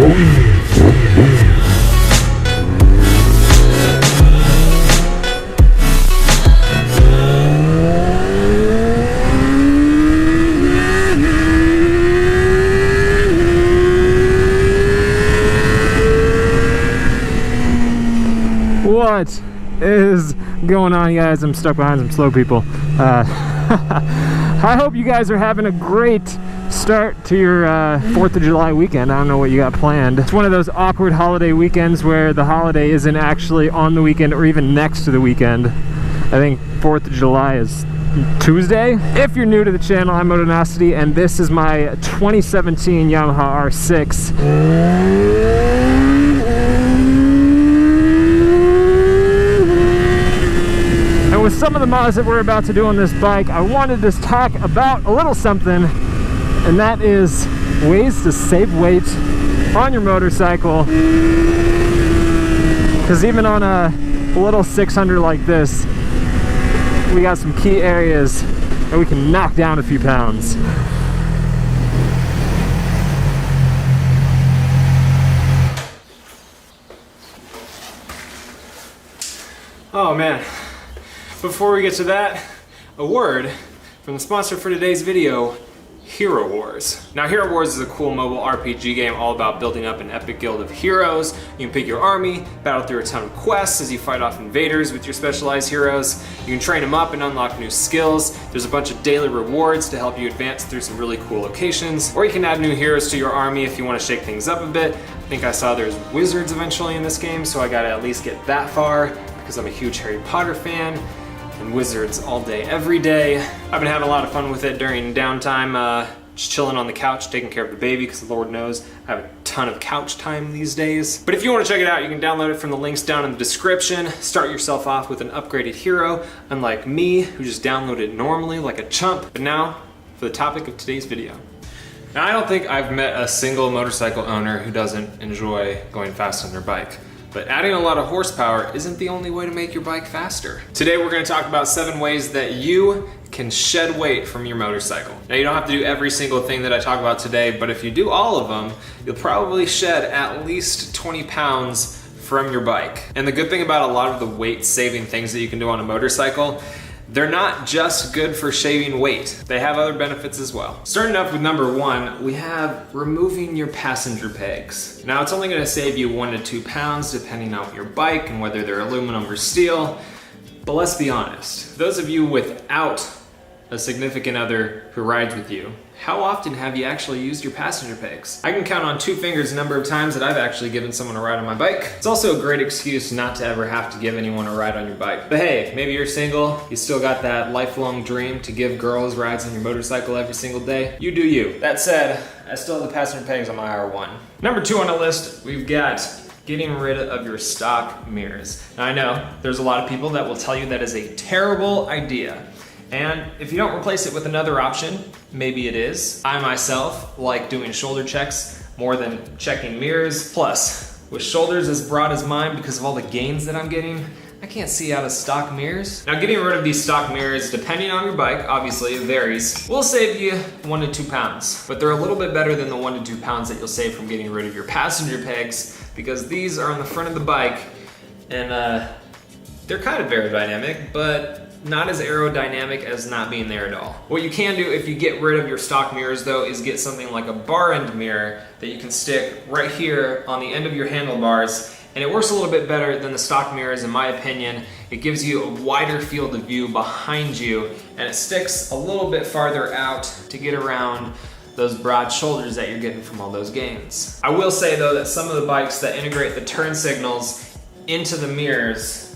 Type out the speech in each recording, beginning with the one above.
What is going on, guys? I'm stuck behind some slow people. I hope you guys are having a great start to your 4th of July weekend. I don't know what you got planned. It's one of those awkward holiday weekends where the holiday isn't actually on the weekend or even next to the weekend. I think 4th of July is Tuesday. If you're new to the channel, I'm Motonosity, and this is my 2017 Yamaha R6. With some of the mods that we're about to do on this bike, I wanted to talk about a little something, and that is ways to save weight on your motorcycle. Because even on a little 600 like this, we got some key areas that we can knock down a few pounds. Oh man. Before we get to that, a word from the sponsor for today's video, Hero Wars. Now, Hero Wars is a cool mobile RPG game all about building up an epic guild of heroes. You can pick your army, battle through a ton of quests as you fight off invaders with your specialized heroes. You can train them up and unlock new skills. There's a bunch of daily rewards to help you advance through some really cool locations. Or you can add new heroes to your army if you want to shake things up a bit. I think I saw there's wizards eventually in this game, so I gotta at least get that far because I'm a huge Harry Potter fan. And wizards all day, every day. I've been having a lot of fun with it during downtime, just chilling on the couch, taking care of the baby, because Lord knows I have a ton of couch time these days. But if you want to check it out, you can download it from the links down in the description. Start yourself off with an upgraded hero, unlike me, who just downloaded normally like a chump. But now, for the topic of today's video. Now, I don't think I've met a single motorcycle owner who doesn't enjoy going fast on their bike. But adding a lot of horsepower isn't the only way to make your bike faster. Today we're going to talk about 7 ways that you can shed weight from your motorcycle. Now, you don't have to do every single thing that I talk about today, but if you do all of them, you'll probably shed at least 20 pounds from your bike. And the good thing about a lot of the weight saving things that you can do on a motorcycle, they're not just good for shaving weight. They have other benefits as well. Starting off with number 1, we have removing your passenger pegs. Now, it's only gonna save you 1 to 2 pounds depending on your bike and whether they're aluminum or steel. But let's be honest, those of you without a significant other who rides with you, how often have you actually used your passenger pegs? I can count on 2 fingers the number of times that I've actually given someone a ride on my bike. It's also a great excuse not to ever have to give anyone a ride on your bike. But hey, maybe you're single, you still got that lifelong dream to give girls rides on your motorcycle every single day. You do you. That said, I still have the passenger pegs on my R1. Number 2 on the list, we've got getting rid of your stock mirrors. Now, I know there's a lot of people that will tell you that is a terrible idea. And if you don't replace it with another option, maybe it is. I myself like doing shoulder checks more than checking mirrors. Plus, with shoulders as broad as mine because of all the gains that I'm getting, I can't see out of stock mirrors. Now, getting rid of these stock mirrors, depending on your bike, obviously it varies, will save you 1 to 2 pounds. But they're a little bit better than the 1 to 2 pounds that you'll save from getting rid of your passenger pegs, because these are on the front of the bike, and they're kind of aerodynamic, but not as aerodynamic as not being there at all. What you can do if you get rid of your stock mirrors though is get something like a bar end mirror that you can stick right here on the end of your handlebars, and it works a little bit better than the stock mirrors in my opinion. It gives you a wider field of view behind you, and it sticks a little bit farther out to get around those broad shoulders that you're getting from all those gains. I will say though that some of the bikes that integrate the turn signals into the mirrors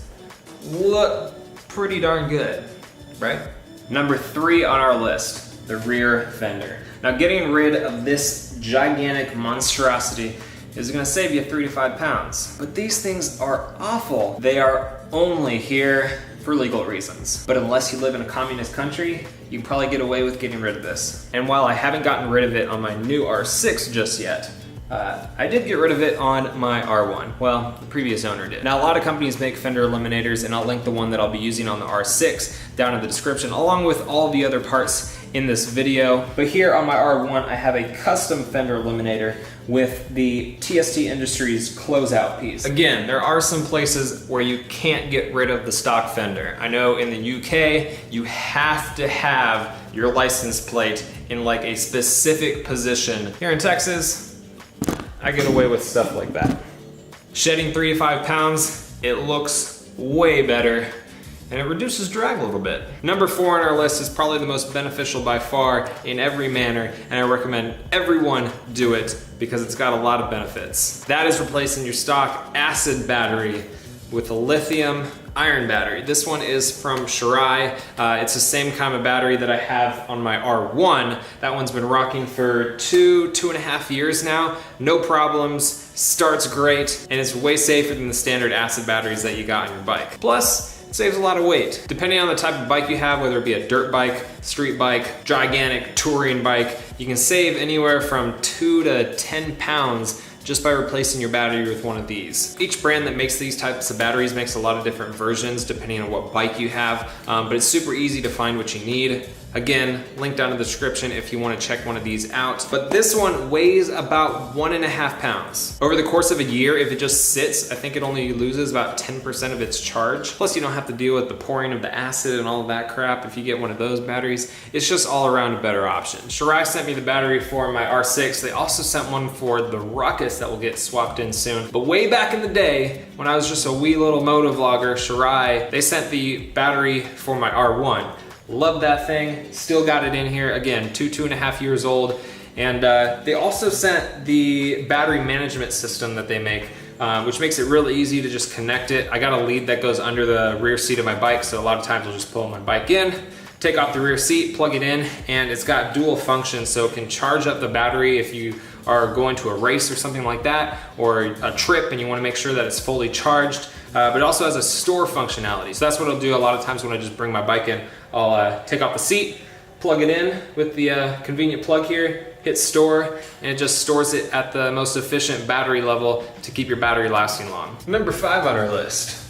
look pretty darn good, right? Number 3 on our list, the rear fender. Now, getting rid of this gigantic monstrosity is gonna save you 3 to 5 pounds. But these things are awful. They are only here for legal reasons. But unless you live in a communist country, you can probably get away with getting rid of this. And while I haven't gotten rid of it on my new R6 just yet, I did get rid of it on my R1. Well, the previous owner did. Now, a lot of companies make fender eliminators, and I'll link the one that I'll be using on the R6 down in the description, along with all the other parts in this video. But here on my R1, I have a custom fender eliminator with the TST Industries closeout piece. Again, there are some places where you can't get rid of the stock fender. I know in the UK, you have to have your license plate in like a specific position. Here in Texas, I get away with stuff like that. Shedding 3 to 5 pounds, it looks way better and it reduces drag a little bit. Number 4 on our list is probably the most beneficial by far in every manner, and I recommend everyone do it because it's got a lot of benefits. That is replacing your stock acid battery with a lithium iron battery. This one is from Shirai. It's the same kind of battery that I have on my R1. That one's been rocking for 2.5 years now. No problems, starts great, and it's way safer than the standard acid batteries that you got on your bike. Plus, it saves a lot of weight. Depending on the type of bike you have, whether it be a dirt bike, street bike, gigantic touring bike, you can save anywhere from 2 to 10 pounds just by replacing your battery with one of these. Each brand that makes these types of batteries makes a lot of different versions depending on what bike you have, but it's super easy to find what you need. Again, link down in the description if you want to check one of these out. But this one weighs about 1.5 pounds. Over the course of a year, if it just sits, I think it only loses about 10% of its charge. Plus you don't have to deal with the pouring of the acid and all of that crap if you get one of those batteries. It's just all around a better option. Shirai sent me the battery for my R6. They also sent one for the Ruckus that will get swapped in soon. But way back in the day, when I was just a wee little moto vlogger, Shirai, they sent the battery for my R1. Love that thing, still got it in here. Again, 2.5 years old. And they also sent the battery management system that they make, which makes it really easy to just connect it. I got a lead that goes under the rear seat of my bike, so a lot of times I'll just pull my bike in, take off the rear seat, plug it in, and it's got dual function, so it can charge up the battery if you are going to a race or something like that, or a trip and you want to make sure that it's fully charged. But it also has a store functionality. So that's what I'll do a lot of times when I just bring my bike in. I'll take off the seat, plug it in with the convenient plug here, hit store, and it just stores it at the most efficient battery level to keep your battery lasting long. Number 5 on our list.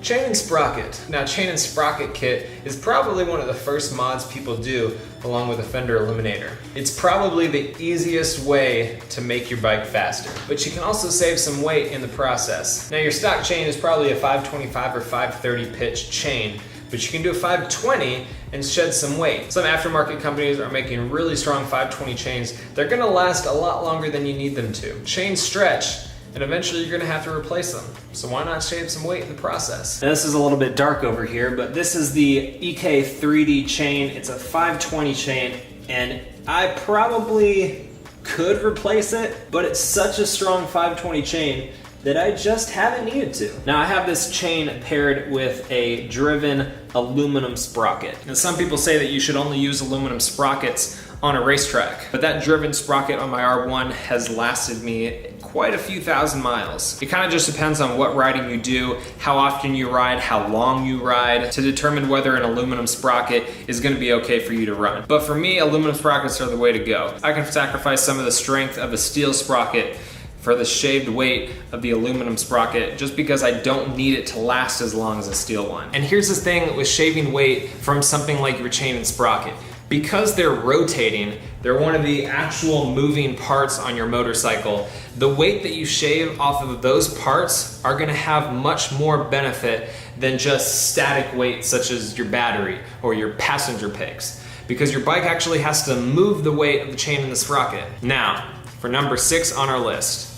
Chain and sprocket. Now, chain and sprocket kit is probably one of the first mods people do along with a fender eliminator. It's probably the easiest way to make your bike faster, but you can also save some weight in the process. Now, your stock chain is probably a 525 or 530 pitch chain, but you can do a 520 and shed some weight. Some aftermarket companies are making really strong 520 chains. They're gonna last a lot longer than you need them to. Chains stretch, and eventually you're gonna have to replace them. So why not shave some weight in the process? Now, this is a little bit dark over here, but this is the EK 3D chain. It's a 520 chain, and I probably could replace it, but it's such a strong 520 chain that I just haven't needed to. Now, I have this chain paired with a driven aluminum sprocket. And some people say that you should only use aluminum sprockets on a racetrack, but that driven sprocket on my R1 has lasted me quite a few thousand miles. It kind of just depends on what riding you do, how often you ride, how long you ride, to determine whether an aluminum sprocket is gonna be okay for you to run. But for me, aluminum sprockets are the way to go. I can sacrifice some of the strength of a steel sprocket for the shaved weight of the aluminum sprocket just because I don't need it to last as long as a steel one. And here's the thing with shaving weight from something like your chain and sprocket. Because they're rotating, they're one of the actual moving parts on your motorcycle. The weight that you shave off of those parts are gonna have much more benefit than just static weight such as your battery or your passenger pegs, because your bike actually has to move the weight of the chain and the sprocket. Now, for number 6 on our list,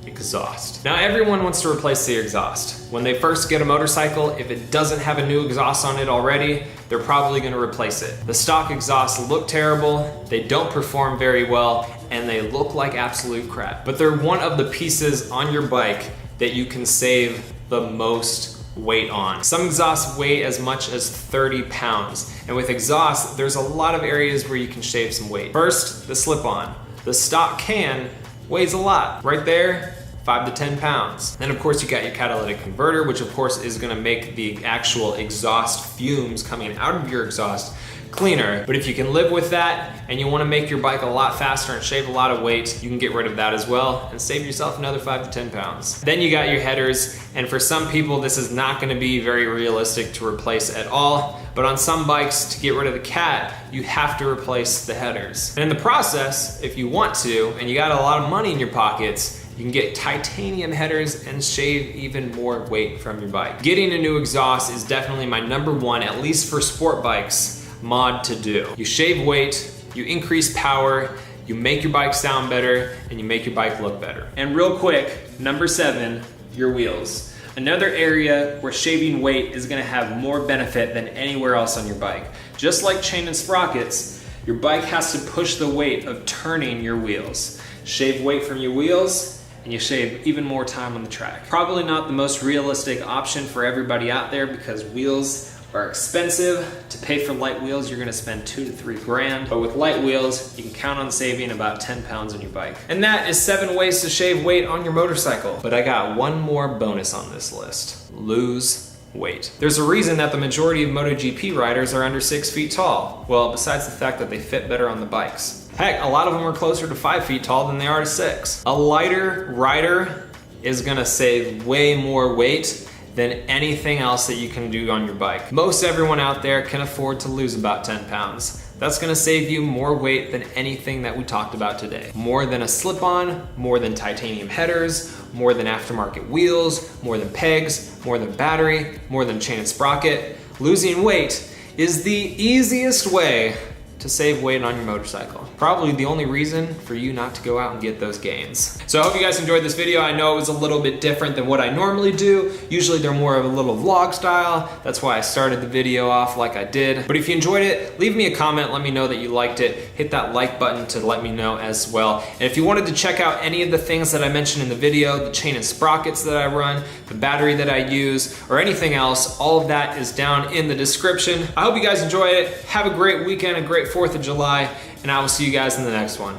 exhaust. Now, everyone wants to replace the exhaust. When they first get a motorcycle, if it doesn't have a new exhaust on it already, they're probably gonna replace it. The stock exhausts look terrible, they don't perform very well, and they look like absolute crap. But they're one of the pieces on your bike that you can save the most weight on. Some exhausts weigh as much as 30 pounds. And with exhaust, there's a lot of areas where you can shave some weight. First, the slip-on. The stock can weighs a lot. Right there, 5 to 10 pounds. Then of course you got your catalytic converter, which of course is gonna make the actual exhaust fumes coming out of your exhaust cleaner. But if you can live with that and you wanna make your bike a lot faster and shave a lot of weight, you can get rid of that as well and save yourself another 5 to 10 pounds. Then you got your headers, and for some people this is not gonna be very realistic to replace at all. but on some bikes, to get rid of the cat, you have to replace the headers. And in the process, if you want to, and you got a lot of money in your pockets, you can get titanium headers and shave even more weight from your bike. Getting a new exhaust is definitely my #1, at least for sport bikes, mod to do. You shave weight, you increase power, you make your bike sound better, and you make your bike look better. And real quick, #7, your wheels. Another area where shaving weight is gonna have more benefit than anywhere else on your bike. Just like chain and sprockets, your bike has to push the weight of turning your wheels. Shave weight from your wheels, and you shave even more time on the track. Probably not the most realistic option for everybody out there because wheels are expensive. To pay for light wheels, you're gonna spend 2 to 3 grand. But with light wheels, you can count on saving about 10 pounds on your bike. And that is 7 ways to shave weight on your motorcycle. But I got one more bonus on this list. Lose weight. There's a reason that the majority of MotoGP riders are under 6 feet tall. Well, besides the fact that they fit better on the bikes. Heck, a lot of them are closer to 5 feet tall than they are to 6. A lighter rider is gonna save way more weight than anything else that you can do on your bike. Most everyone out there can afford to lose about 10 pounds. That's gonna save you more weight than anything that we talked about today. More than a slip-on, more than titanium headers, more than aftermarket wheels, more than pegs, more than battery, more than chain and sprocket. Losing weight is the easiest way to save weight on your motorcycle. Probably the only reason for you not to go out and get those gains. So I hope you guys enjoyed this video. I know it was a little bit different than what I normally do. Usually they're more of a little vlog style. That's why I started the video off like I did. But if you enjoyed it, leave me a comment, let me know that you liked it. Hit that like button to let me know as well. And if you wanted to check out any of the things that I mentioned in the video, the chain and sprockets that I run, the battery that I use, or anything else, all of that is down in the description. I hope you guys enjoyed it. Have a great weekend, a great 4th of July, and I will see you guys in the next one.